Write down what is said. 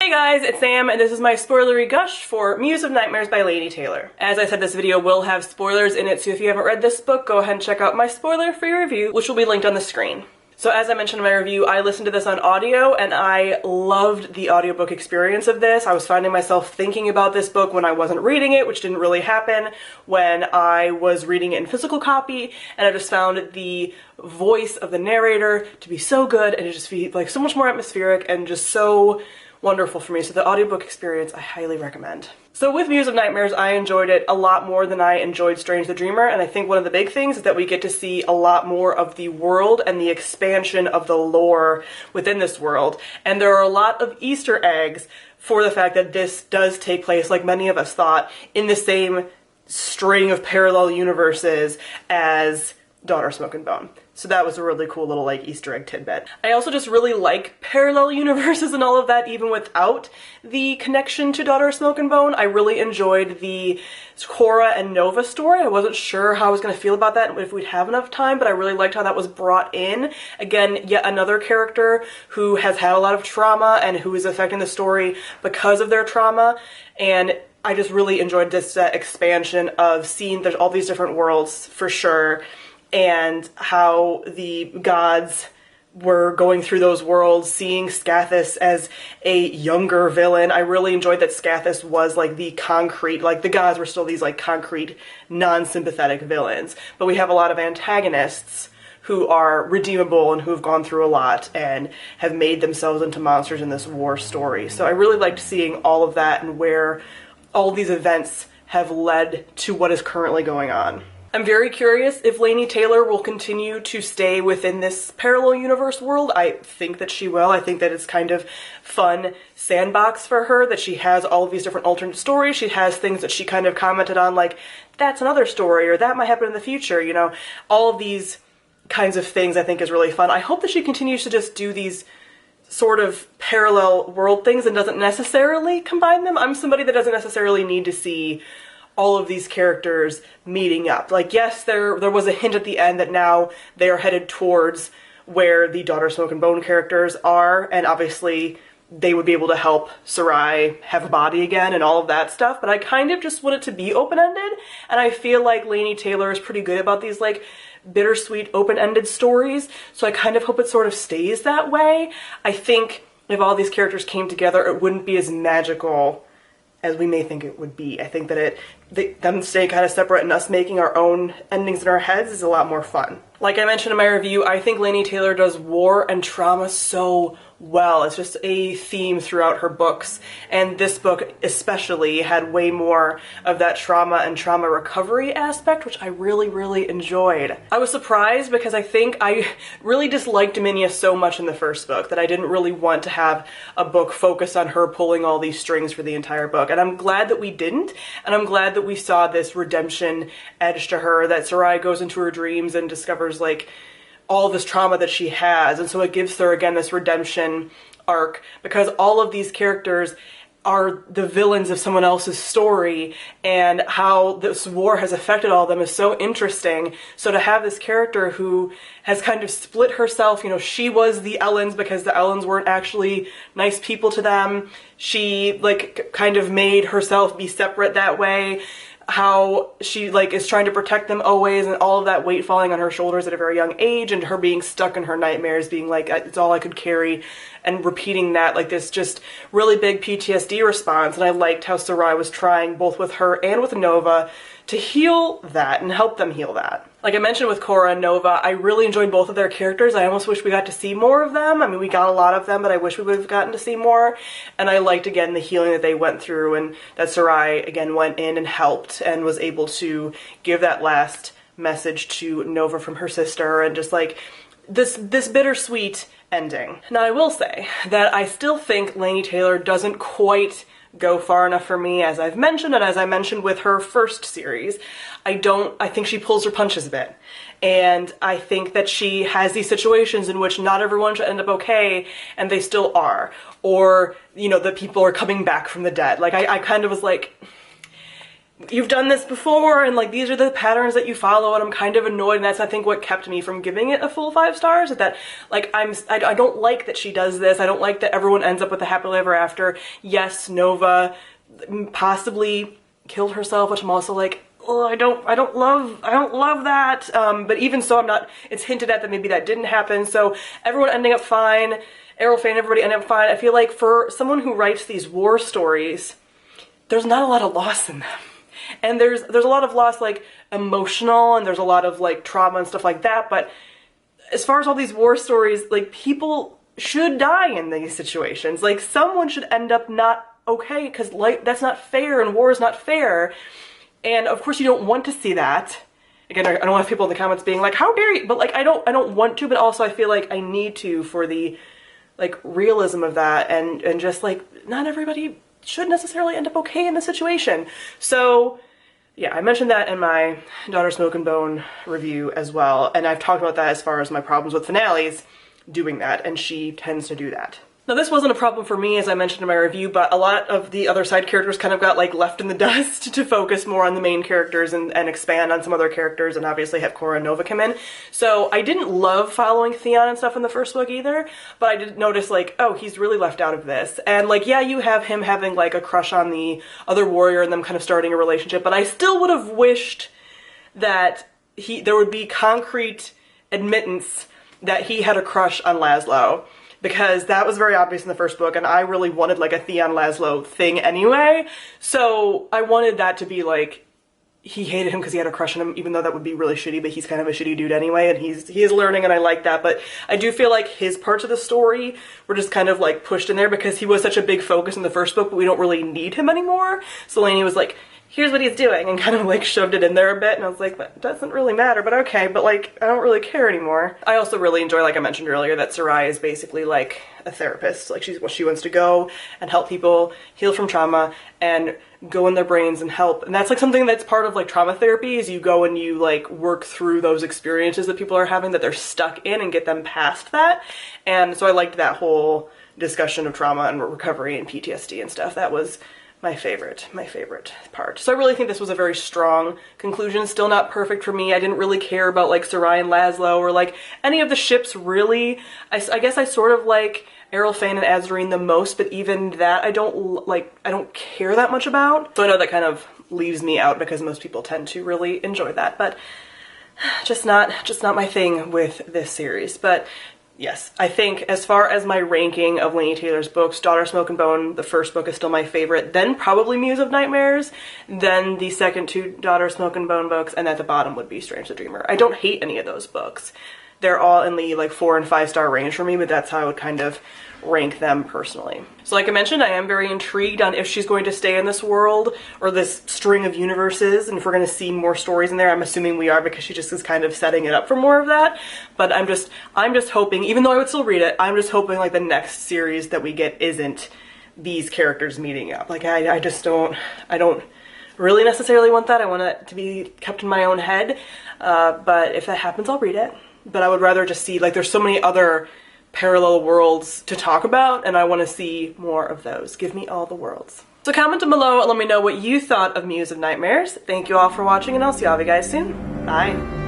Hey guys, it's Sam, and this is my spoilery gush for Muse of Nightmares by Laini Taylor. As I said, this video will have spoilers in it, so if you haven't read this book, go ahead and check out my spoiler-free review, which will be linked on the screen. So as I mentioned in my review, I listened to this on audio, and I loved the audiobook experience of this. I was finding myself thinking about this book when I wasn't reading it, which didn't really happen when I was reading it in physical copy, and I just found the voice of the narrator to be so good, and to just be like so much more atmospheric and just so wonderful for me. So the audiobook experience I highly recommend. So with Muse of Nightmares, I enjoyed it a lot more than I enjoyed Strange the Dreamer, and I think one of the big things is that we get to see a lot more of the world and the expansion of the lore within this world. And there are a lot of Easter eggs for the fact that this does take place, like many of us thought, in the same string of parallel universes as Daughter Smoke and Bone. So that was a really cool little like Easter egg tidbit. I also just really like parallel universes and all of that, even without the connection to Daughter Smoke and Bone. I really enjoyed the Korra and Nova story. I wasn't sure how I was going to feel about that, if we'd have enough time, but I really liked how that was brought in. Again, yet another character who has had a lot of trauma and who is affecting the story because of their trauma. And I just really enjoyed this expansion of seeing there's all these different worlds for sure, and how the gods were going through those worlds, seeing Scathis as a younger villain. I really enjoyed that Scathis was like the concrete, like the gods were still these like concrete, non-sympathetic villains. But we have a lot of antagonists who are redeemable and who've gone through a lot and have made themselves into monsters in this war story. So I really liked seeing all of that and where all these events have led to what is currently going on. I'm very curious if Laini Taylor will continue to stay within this parallel universe world. I think that she will. I think that it's kind of fun sandbox for her, that she has all of these different alternate stories. She has things that she kind of commented on, like, that's another story, or that might happen in the future, you know. All of these kinds of things I think is really fun. I hope that she continues to just do these sort of parallel world things and doesn't necessarily combine them. I'm somebody that doesn't necessarily need to see all of these characters meeting up. Like, yes, there was a hint at the end that now they are headed towards where the Daughter Smoke and Bone characters are, and obviously they would be able to help Sarai have a body again and all of that stuff, but I kind of just want it to be open-ended, and I feel like Laini Taylor is pretty good about these, like, bittersweet open-ended stories, so I kind of hope it sort of stays that way. I think if all these characters came together, it wouldn't be as magical as we may think it would be. I think that them staying kind of separate and us making our own endings in our heads is a lot more fun. Like I mentioned in my review, I think Laini Taylor does war and trauma so well. It's just a theme throughout her books, and this book especially had way more of that trauma and trauma recovery aspect, which I really, really enjoyed. I was surprised because I think I really disliked Minya so much in the first book that I didn't really want to have a book focused on her pulling all these strings for the entire book, and I'm glad that we didn't, and I'm glad that we saw this redemption edge to her, that Sarai goes into her dreams and discovers like all this trauma that she has, and so it gives her again this redemption arc, because all of these characters are the villains of someone else's story, and how this war has affected all of them is so interesting. So to have this character who has kind of split herself, you know, she was the Ellens because the Ellens weren't actually nice people to them. She like kind of made herself be separate that way. How she like is trying to protect them always, and all of that weight falling on her shoulders at a very young age, and her being stuck in her nightmares, being like, it's all I could carry, and repeating that, like this just really big PTSD response. And I liked how Sarai was trying, both with her and with Nova, to heal that and help them heal that. Like I mentioned with Korra and Nova, I really enjoyed both of their characters. I almost wish we got to see more of them. I mean, we got a lot of them, but I wish we would have gotten to see more. And I liked, again, the healing that they went through, and that Sarai, again, went in and helped and was able to give that last message to Nova from her sister, and just like this bittersweet ending. Now, I will say that I still think Laini Taylor doesn't quite go far enough for me, as I've mentioned, and as I mentioned with her first series. I think she pulls her punches a bit. And I think that she has these situations in which not everyone should end up okay, and they still are. Or, you know, that people are coming back from the dead. Like, I kind of was like, you've done this before, and like these are the patterns that you follow, and I'm kind of annoyed, and that's I think what kept me from giving it a full 5 stars, that like I don't like that she does this. I don't like that everyone ends up with a happily ever after. Yes, Nova possibly killed herself, which I'm also like, oh, I don't love that. But even so, it's hinted at that maybe that didn't happen. So everyone ending up fine, Errol Fain, everybody ending up fine. I feel like for someone who writes these war stories, there's not a lot of loss in them. And there's a lot of loss, like emotional, and there's a lot of like trauma and stuff like that. But as far as all these war stories, like people should die in these situations. Like someone should end up not okay, because like that's not fair, and war is not fair. And of course you don't want to see that. Again, I don't have people in the comments being like, how dare you? But like I don't want to, but also I feel like I need to for the like realism of that, and just like not everybody should necessarily end up okay in the situation. So yeah, I mentioned that in my Daughter Smoke and Bone review as well, and I've talked about that as far as my problems with finales doing that, and she tends to do that. Now this wasn't a problem for me, as I mentioned in my review, but a lot of the other side characters kind of got like left in the dust to focus more on the main characters and expand on some other characters, and obviously have Korra and Nova come in. So I didn't love following Theon and stuff in the first book either, but I did notice like, oh, he's really left out of this. And like, yeah, you have him having like a crush on the other warrior and them kind of starting a relationship, but I still would have wished that there would be concrete admittance that he had a crush on Laszlo, because that was very obvious in the first book, and I really wanted like a Theon Laszlo thing anyway. So I wanted that to be like, he hated him because he had a crush on him, even though that would be really shitty, but he's kind of a shitty dude anyway, and he is learning, and I like that. But I do feel like his parts of the story were just kind of like pushed in there because he was such a big focus in the first book, but we don't really need him anymore. So Laini was like, here's what he's doing, and kind of like shoved it in there a bit, and I was like, that doesn't really matter, but okay, but like, I don't really care anymore. I also really enjoy, like I mentioned earlier, that Sarai is basically like a therapist. Like she wants to go and help people heal from trauma and go in their brains and help. And that's like something that's part of like trauma therapy, is you go and you like work through those experiences that people are having that they're stuck in and get them past that. And so I liked that whole discussion of trauma and recovery and PTSD and stuff. That was my favorite part. So I really think this was a very strong conclusion. Still not perfect for me. I didn't really care about like Sarai and Laszlo or like any of the ships really. I guess I sort of like Errol Fain and Azarine the most, but even that I don't care that much about. So I know that kind of leaves me out because most people tend to really enjoy that, but just not my thing with this series. But yes, I think as far as my ranking of Laini Taylor's books, Daughter Smoke and Bone, the first book, is still my favorite, then probably Muse of Nightmares, then the second 2 Daughter Smoke and Bone books, and at the bottom would be Strange the Dreamer. I don't hate any of those books. They're all in the like 4 and 5 star range for me, but that's how I would kind of rank them personally. So like I mentioned, I am very intrigued on if she's going to stay in this world or this string of universes, and if we're going to see more stories in there. I'm assuming we are, because she just is kind of setting it up for more of that. But I'm just hoping, even though I would still read it, I'm just hoping like the next series that we get isn't these characters meeting up. Like I don't really necessarily want that. I want it to be kept in my own head. But if that happens, I'll read it. But I would rather just see, like, there's so many other parallel worlds to talk about, and I want to see more of those. Give me all the worlds. So comment down below and let me know what you thought of Muse of Nightmares. Thank you all for watching, and I'll see all of you guys soon. Bye.